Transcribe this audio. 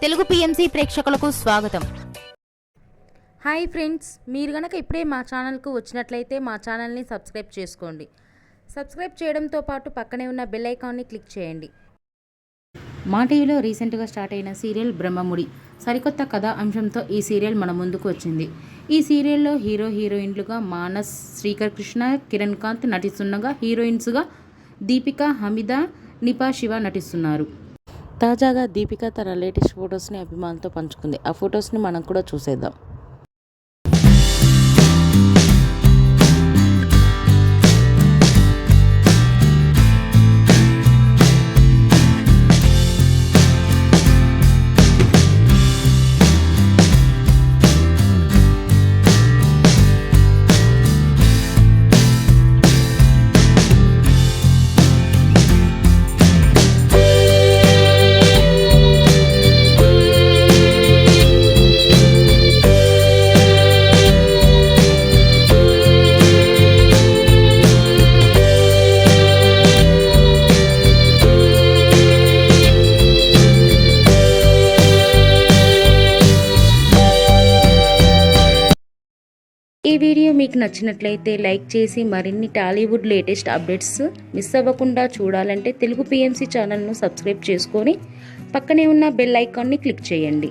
Telugu PMC ప్రేక్షకులకు స్వాగతం. Hi friends, మీరు గనక ఇప్పుడే మా ఛానల్కు వచ్చినట్లయితే మా ఛానల్ని సబ్స్క్రైబ్ చేసుకోండి. సబ్స్క్రైబ్ చేయడంతో పాటు పక్కనే ఉన్న బెల్ ఐకాన్ని క్లిక్ చేయండి. మా టీవీలో రీసెంట్గా స్టార్ట్ అయిన సీరియల్ బ్రహ్మముడి సరికొత్త కథా అంశంతో ఈ సీరియల్ మన ముందుకు వచ్చింది. ఈ సీరియల్లో హీరోయిన్లుగా మానస్, శ్రీకర్ కృష్ణ, కిరణ్ కాంత్ నటిస్తుండగా హీరోయిన్స్గా దీపిక, హమీద, నిపా శివ నటిస్తున్నారు. తాజాగా దీపిక తన లేటెస్ట్ ఫొటోస్ని అభిమానులతో పంచుకుంది. ఆ ఫొటోస్ని మనం కూడా చూసేద్దాం. ఈ వీడియో మీకు నచ్చినట్లయితే లైక్ చేసి మరిన్ని టాలీవుడ్ లేటెస్ట్ అప్డేట్స్ మిస్ అవ్వకుండా చూడాలంటే తెలుగు పిఎంసి ఛానల్ను సబ్స్క్రైబ్ చేసుకొని పక్కనే ఉన్న బెల్ ఐకాన్ని క్లిక్ చేయండి.